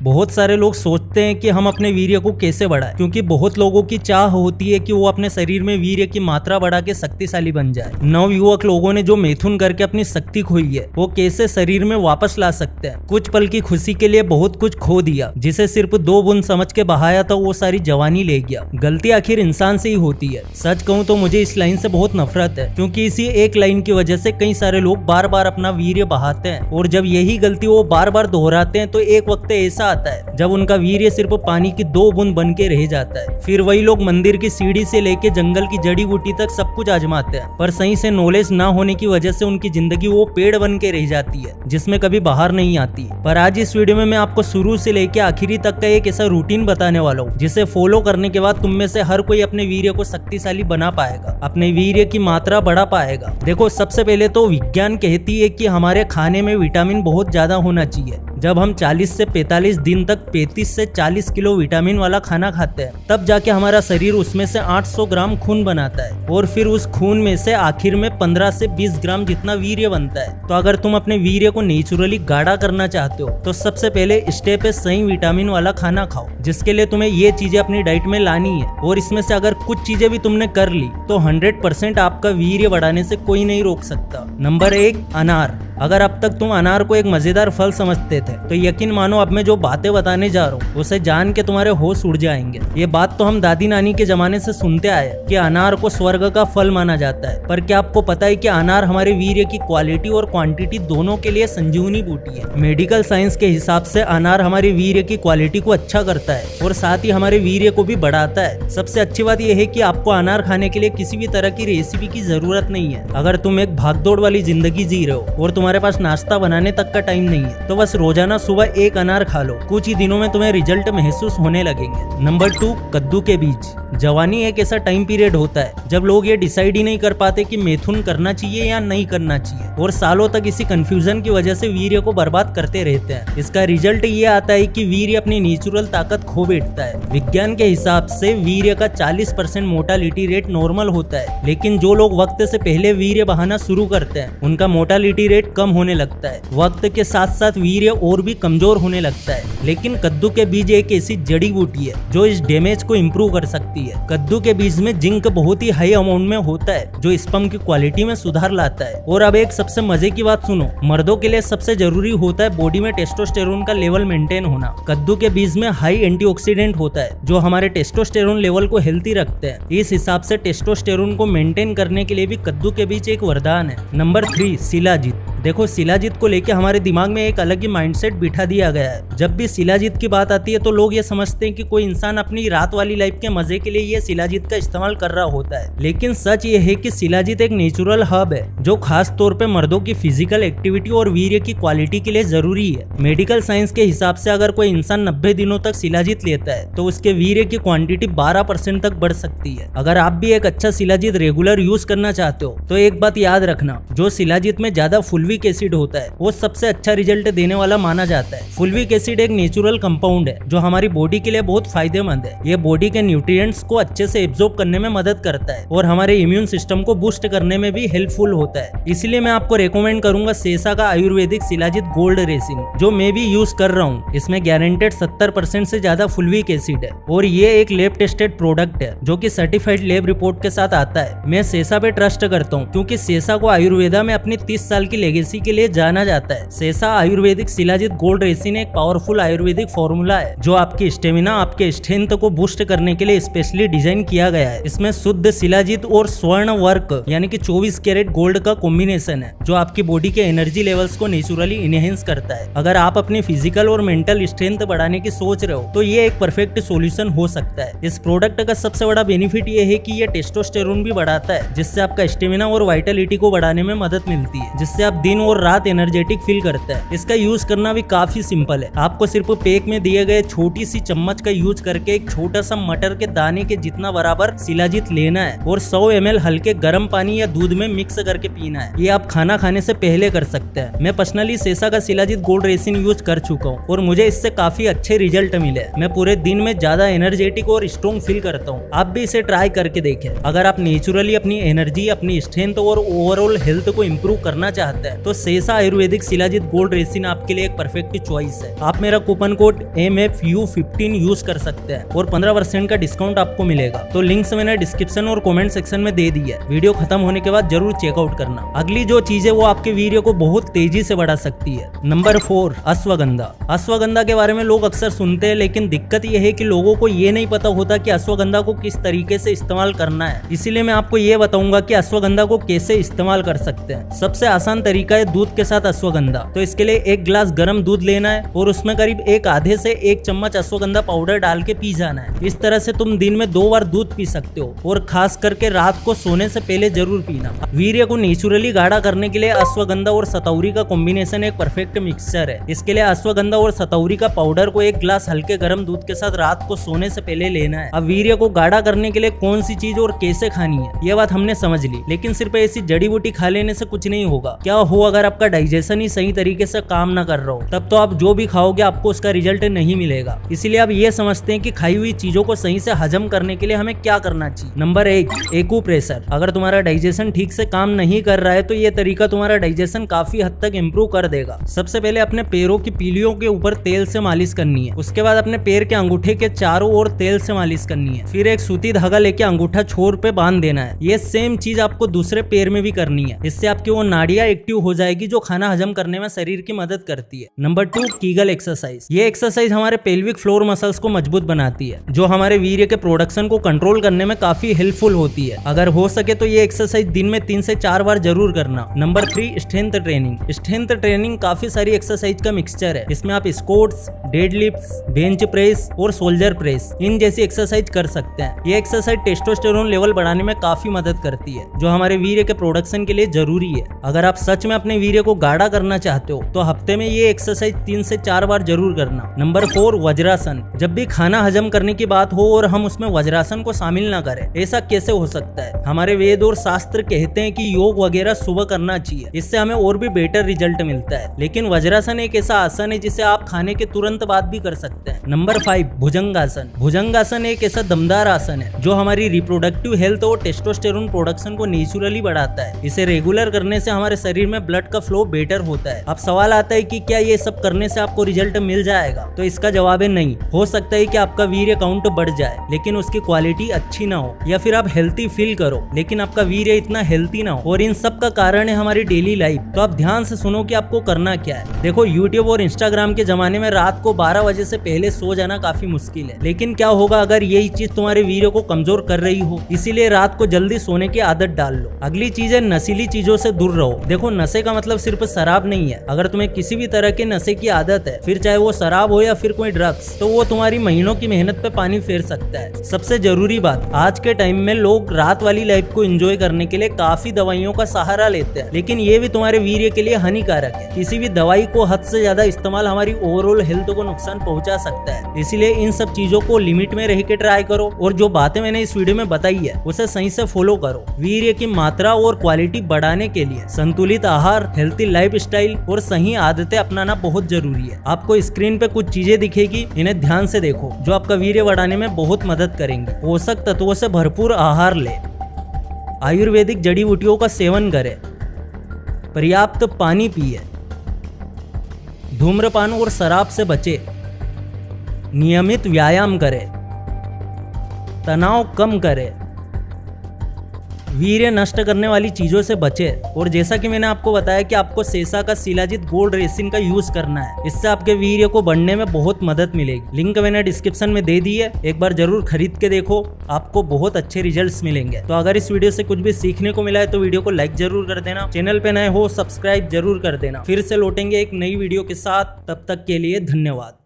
बहुत सारे लोग सोचते हैं कि हम अपने वीर्य को कैसे बढ़ाएं, क्योंकि बहुत लोगों की चाह होती है कि वो अपने शरीर में वीर्य की मात्रा बढ़ा के शक्तिशाली बन जाए। नवयुवक लोगों ने जो मैथुन करके अपनी शक्ति खोई है वो कैसे शरीर में वापस ला सकते हैं। कुछ पल की खुशी के लिए बहुत कुछ खो दिया, जिसे सिर्फ 2 बूंद समझ के बहाया तो वो सारी जवानी ले गया। गलती आखिर इंसान से ही होती है। सच कहूँ तो मुझे इस लाइन से बहुत नफरत है, क्योंकि इसी एक लाइन की वजह से कई सारे लोग बार बार अपना वीर्य बहाते हैं, और जब यही गलती वो बार बार दोहराते हैं तो एक वक्त ऐसा आता है जब उनका वीर्य सिर्फ पानी की 2 बूंद बन के रह जाता है। फिर वही लोग मंदिर की सीढ़ी से लेके जंगल की जड़ी बूटी तक सब कुछ आजमाते हैं, पर सही से नॉलेज ना होने की वजह से उनकी जिंदगी वो पेड़ बन के रह जाती है जिसमें कभी बाहर नहीं आती। पर आज इस वीडियो में मैं आपको शुरू से लेके आखिरी तक का एक ऐसा रूटीन बताने वाला हूँ जिसे फॉलो करने के बाद तुम में से हर कोई अपने वीर्य को शक्तिशाली बना पाएगा, अपने वीर्य की मात्रा बढ़ा पाएगा। देखो, सबसे पहले तो विज्ञान कहती है कि हमारे खाने में विटामिन बहुत ज्यादा होना चाहिए। जब हम 40 से 45 दिन तक 35 से 40 किलो विटामिन वाला खाना खाते हैं, तब जाके हमारा शरीर उसमें से 800 ग्राम खून बनाता है, और फिर उस खून में से आखिर में 15 से 20 ग्राम जितना वीर्य बनता है। तो अगर तुम अपने वीर्य को नेचुरली गाढ़ा करना चाहते हो तो सबसे पहले स्टेप है सही विटामिन वाला खाना खाओ, जिसके लिए तुम्हें ये चीजें अपनी डाइट में लानी है। और इसमें से अगर कुछ चीजें भी तुमने कर ली तो 100% आपका वीर्य बढ़ाने से कोई नहीं रोक सकता। नंबर 1, अनार। अगर अब तक तुम अनार को एक मजेदार फल समझते थे तो यकीन मानो अब मैं जो बातें बताने जा रहा हूँ उसे जान के तुम्हारे होश उड़ जाएंगे। ये बात तो हम दादी नानी के जमाने से सुनते आए कि अनार को स्वर्ग का फल माना जाता है, पर क्या आपको पता है कि अनार हमारे वीर्य की क्वालिटी और क्वांटिटी दोनों के लिए संजीवनी बूटी है। मेडिकल साइंस के हिसाब से अनार हमारे वीर्य की क्वालिटी को अच्छा करता है और साथ ही हमारे वीर्य को भी बढ़ाता है। सबसे अच्छी बात यह है कि आपको अनार खाने के लिए किसी भी तरह की रेसिपी की जरूरत नहीं है। अगर तुम एक भागदौड़ वाली जिंदगी जी रहे हो और तुम्हारे पास नाश्ता बनाने तक का टाइम नहीं है तो बस रोजाना सुबह 1 अनार खा लो। कुछ ही दिनों में तुम्हें रिजल्ट महसूस होने लगेंगे। नंबर 2, कद्दू के बीज। जवानी एक ऐसा टाइम पीरियड होता है जब लोग ये डिसाइड ही नहीं कर पाते कि मैथुन करना चाहिए या नहीं करना चाहिए, और सालों तक इसी कंफ्यूजन की वजह से वीर्य को बर्बाद करते रहते हैं। इसका रिजल्ट ये आता है कि वीर्य अपनी नेचुरल ताकत खो बैठता है। विज्ञान के हिसाब से वीर्य का 40% मोर्टालिटी रेट नॉर्मल होता है, लेकिन जो लोग वक्त से पहले वीर्य बहाना शुरू करते हैं उनका मोर्टालिटी रेट कम होने लगता है। वक्त के साथ साथ वीर्य और भी कमजोर होने लगता है। लेकिन कद्दू के बीज एक ऐसी जड़ी बूटी है जो इस डैमेज को इम्प्रूव कर सकती है। कद्दू के बीज में जिंक बहुत ही हाई अमाउंट में होता है जो स्पर्म की क्वालिटी में सुधार लाता है। और अब एक सबसे मजे की बात सुनो, मर्दों के लिए सबसे जरूरी होता है बॉडी में टेस्टोस्टेरोन का लेवल मेंटेन होना। कद्दू के बीज में हाई एंटीऑक्सीडेंट होता है जो हमारे टेस्टोस्टेरोन लेवल को हेल्थी रखते हैं। इस हिसाब से टेस्टोस्टेरोन को मेंटेन करने के लिए भी कद्दू के बीज एक वरदान है। नंबर 3, शिलाजीत। देखो, शिलाजीत को लेके हमारे दिमाग में एक अलग ही माइंडसेट बिठा दिया गया है। जब भी शिलाजीत की बात आती है तो लोग ये समझते हैं कि कोई इंसान अपनी रात वाली लाइफ के मजे के लिए ये शिलाजीत का इस्तेमाल कर रहा होता है, लेकिन सच ये है कि शिलाजीत एक नेचुरल हर्ब है जो खास तौर पे मर्दों की फिजिकल एक्टिविटी और वीर्य की क्वालिटी के लिए जरूरी है। मेडिकल साइंस के हिसाब से अगर कोई इंसान 90 दिनों तक शिलाजीत लेता है तो उसके वीर्य की क्वांटिटी 12% तक बढ़ सकती है। अगर आप भी एक अच्छा शिलाजीत रेगुलर यूज करना चाहते हो तो एक बात याद रखना, जो शिलाजीत में ज्यादा फुल्विक एसिड होता है वो सबसे अच्छा रिजल्ट देने वाला माना जाता है। फुल्विक एसिड एक नेचुरल कंपाउंड है जो हमारी बॉडी के लिए बहुत फायदेमंद है। ये बॉडी के न्यूट्रिएंट्स को अच्छे से एब्जॉर्ब करने में मदद करता है और हमारे इम्यून सिस्टम को बूस्ट करने में भी हेल्पफुल होता है। इसलिए मैं आपको रेकमेंड करूंगा सेसा का आयुर्वेदिक शिलाजीत गोल्ड रेसिन, जो मैं भी यूज कर रहा हूँ। इसमें गारंटेड 70% से ज्यादा फुल्विक एसिड है और ये एक लैब टेस्टेड प्रोडक्ट है जो कि सर्टिफाइड लैब रिपोर्ट के साथ आता है। मैं सेसा पे ट्रस्ट करता हूँ क्योंकि सेसा को आयुर्वेदा में अपनी 30 साल की लेगेसी के लिए जाना जाता है। सेसा आयुर्वेदिक शिलाजीत गोल्ड रेसिन एक पावरफुल आयुर्वेदिक फॉर्मूला है जो आपकी स्टेमिना, आपके स्ट्रेंथ को बूस्ट करने के लिए स्पेशली डिजाइन किया गया है। इसमें शुद्ध शिलाजीत और स्वर्ण वर्क यानी कि 24 कैरेट गोल्ड का कॉम्बिनेशन है जो आपकी बॉडी के एनर्जी लेवल्स को नेचुरली इनहेंस करता है। अगर आप अपनी फिजिकल और मेंटल स्ट्रेंथ बढ़ाने की सोच रहे हो तो ये एक परफेक्ट सॉल्यूशन हो सकता है। इस प्रोडक्ट का सबसे बड़ा बेनिफिट ये है कि ये टेस्टोस्टेरोन भी बढ़ाता है, जिससे आपका स्टेमिना और वाइटलिटी को बढ़ाने में मदद मिलती है, जिससे आप दिन और रात एनर्जेटिक फील करता है। इसका यूज करना भी काफी सिंपल है। आपको सिर्फ पैक में दिए गए छोटी सी चम्मच का यूज करके एक छोटा सा मटर के दाने के जितना बराबर शिलाजीत लेना है और 100 ml हल्के गर्म पानी या दूध में मिक्स करके पीना है। ये आप खाना खाने से पहले कर सकते हैं। मैं पर्सनली सेसा का शिलाजीत गोल्ड रेसिन यूज कर चुका हूँ और मुझे इससे काफी अच्छे रिजल्ट मिले। मैं पूरे दिन में ज्यादा एनर्जेटिक और स्ट्रॉन्ग फील करता हूँ। आप भी इसे ट्राई करके देखें। अगर आप नेचुरली अपनी एनर्जी, अपनी स्ट्रेंथ और ओवरऑल हेल्थ को इम्प्रूव करना चाहते हैं तो सेसा आयुर्वेदिक शिलाजीत गोल्ड रेसिन आपके लिए एक परफेक्ट चॉइस है। आप मेरा कूपन कोड MFU15 यूज कर सकते हैं और 15% का डिस्काउंट आपको मिलेगा। तो लिंक्स मैंने डिस्क्रिप्शन और कमेंट सेक्शन में दे दी है, वीडियो खत्म होने के बाद जरूर चेकआउट करना। अगली जो चीज है वो आपके वीर्य को बहुत तेजी से बढ़ा सकती है। नंबर 4, अश्वगंधा। अश्वगंधा के बारे में लोग अक्सर सुनते हैं, लेकिन दिक्कत यह है कि लोगों को ये नहीं पता होता कि अश्वगंधा को किस तरीके से इस्तेमाल करना है। इसीलिए मैं आपको ये बताऊंगा कि अश्वगंधा को कैसे इस्तेमाल कर सकते हैं। सबसे आसान तरीका है दूध के साथ अश्वगंधा। तो इसके लिए 1 गिलास गर्म दूध लेना है और उसमें करीब एक आधे से 1 चम्मच अश्वगंधा पाउडर डाल के पी जाना है। इस तरह से तुम दिन में 2 बार दूध पी सकते हो और खास करके रात को सोने से पहले जरूर पीना। वीर्य को नेचुरली गाढ़ा करने के लिए अश्वगंधा और सतौरी का कॉम्बिनेशन एक परफेक्ट मिक्सचर है। इसके लिए अश्वगंधा और सतौरी का पाउडर को 1 गिलास हल्के गर्म दूध के साथ रात को सोने से पहले लेना है। अब वीर्य को गाढ़ा करने के लिए कौन सी चीज और कैसे खानी है ये बात हमने समझ ली, लेकिन सिर्फ ऐसी जड़ी बूटी खा लेने से कुछ नहीं होगा। क्या हो अगर आपका डाइजेशन ही सही तरीके से काम ना कर रहा हो, तब तो आप जो भी खाओगे आपको उसका रिजल्ट नहीं मिलेगा। इसीलिए आप ये समझते हैं कि खाई हुई चीजों को सही से हजम करने के लिए हमें क्या करना चाहिए। Number 1, acupressure. अगर तुम्हारा डाइजेशन ठीक से काम नहीं कर रहा है तो ये तरीका तुम्हारा डाइजेशन काफी हद तक इम्प्रूव कर देगा। सबसे पहले अपने पैरों की पीलियों के ऊपर तेल से मालिश करनी है। उसके बाद अपने पैर के अंगूठे के चारों ओर तेल से मालिश करनी है। फिर एक सूती धागा लेके अंगूठा छोर पे बांध देना है। ये सेम चीज आपको दूसरे पैर में भी करनी है। इससे आपकी वो नाड़ियां एक्टिव हो जाएगी जो खाना हजम करने में शरीर की मदद करती है। Number 2, Kegel exercise. ये एक्सरसाइज हमारे पेल्विक फ्लोर मसल्स को मजबूत बनाती है, जो हमारे वीर्य के प्रोडक्शन को कंट्रोल करने में काफी हेल्पफुल होती है। अगर हो सके तो ये एक्सरसाइज दिन में 3 से 4 बार जरूर करना। Number 3, strength training. Strength training काफी सारी एक्सरसाइज का मिक्सचर है। इसमें आप स्क्वाट्स, डेडलिफ्ट्स, बेंच प्रेस और शोल्डर प्रेस इन जैसी एक्सरसाइज कर सकते हैं। ये एक्सरसाइज टेस्टोस्टेरोन लेवल बढ़ाने में काफी मदद करती है, जो हमारे वीर्य के प्रोडक्शन के लिए जरूरी है। अगर आप सच में अपने वीर्य को गाढ़ा करना चाहते हो तो हफ्ते में ये एक्सरसाइज 3 से 4 बार जरूर करना। नंबर 4, वज्रासन। जब भी खाना हजम करने की बात हो और हम उसमें वज्रासन को शामिल ना करें, ऐसा कैसे हो सकता है। हमारे वेद और शास्त्र कहते हैं कि योग वगैरह सुबह करना चाहिए, इससे हमें और भी बेटर रिजल्ट मिलता है। लेकिन वज्रासन एक ऐसा आसन है जिसे आप खाने के तुरंत बाद भी कर सकते हैं। नंबर 5, भुजंगासन। भुजंगासन एक ऐसा दमदार आसन है जो हमारी रिप्रोडक्टिव हेल्थ और टेस्टोस्टेरोन प्रोडक्शन को नेचुरली बढ़ाता है। इसे रेगुलर करने से हमारे शरीर में ब्लड का फ्लो बेटर होता है। अब सवाल आता है कि क्या ये सब करने से आपको रिजल्ट मिल जाएगा, तो इसका जवाब है नहीं। हो सकता है कि आपका वीर्य काउंट बढ़ जाए लेकिन उसकी क्वालिटी अच्छी ना हो, या फिर आप हेल्थी फील करो लेकिन आपका वीर्य इतना हेल्थी ना हो। और इन सब का कारण है हमारी डेली लाइफ। तो आप ध्यान से सुनो कि आपको करना क्या है। देखो, यूट्यूब और इंस्टाग्राम के जमाने में रात को 12 बजे से पहले सो जाना काफी मुश्किल है, लेकिन क्या होगा अगर यही चीज तुम्हारे वीर्य को कमजोर कर रही हो। इसीलिए रात को जल्दी सोने की आदत डाल लो। अगली चीज है नशीली चीजों से दूर रहो। देखो, नशे का मतलब सिर्फ शराब नहीं है। अगर तुम्हें किसी भी तरह के नशे की आदत है, फिर चाहे वो शराब हो या फिर कोई ड्रग्स, तो वो तुम्हारी महीनों की मेहनत पे पानी फेर सकता है। सबसे जरूरी बात, आज के टाइम में लोग रात वाली लाइफ को एंजॉय करने के लिए काफी दवाइयों का सहारा लेते हैं, लेकिन ये भी तुम्हारे वीर्य के लिए हानिकारक है। किसी भी दवाई को हद से ज्यादा इस्तेमाल हमारी ओवरऑल हेल्थ को नुकसान पहुंचा सकता है। इसीलिए इन सब चीजों को लिमिट में रह के ट्राई करो और जो बातें मैंने इस वीडियो में बताई है उसे सही से फॉलो करो। वीर्य की मात्रा और क्वालिटी बढ़ाने के लिए संतुलित आहार, हेल्थी लाइफस्टाइल और सही आदतें अपनाना बहुत जरूरी है। आपको स्क्रीन पे कुछ चीजें दिखेगी, इन्हें ध्यान से देखो, जो आपका वीर्य बढ़ाने में बहुत मदद करेंगे। पोषक तत्वों से भरपूर आहार ले, आयुर्वेदिक जड़ी बूटियों का सेवन करें, पर्याप्त पानी पिए, धूम्रपान और शराब से बचे, नियमित व्यायाम करें, तनाव कम करें, वीर्य नष्ट करने वाली चीजों से बचे। और जैसा कि मैंने आपको बताया कि आपको सेसा का शिलाजीत गोल्ड रेसिन का यूज करना है, इससे आपके वीर्य को बढ़ने में बहुत मदद मिलेगी। लिंक मैंने डिस्क्रिप्शन में दे दी है, एक बार जरूर खरीद के देखो, आपको बहुत अच्छे रिजल्ट्स मिलेंगे। तो अगर इस वीडियो से कुछ भी सीखने को मिला है तो वीडियो को लाइक जरूर कर देना, चैनल पे नए हो सब्सक्राइब जरूर कर देना। फिर से लौटेंगे एक नई वीडियो के साथ, तब तक के लिए धन्यवाद।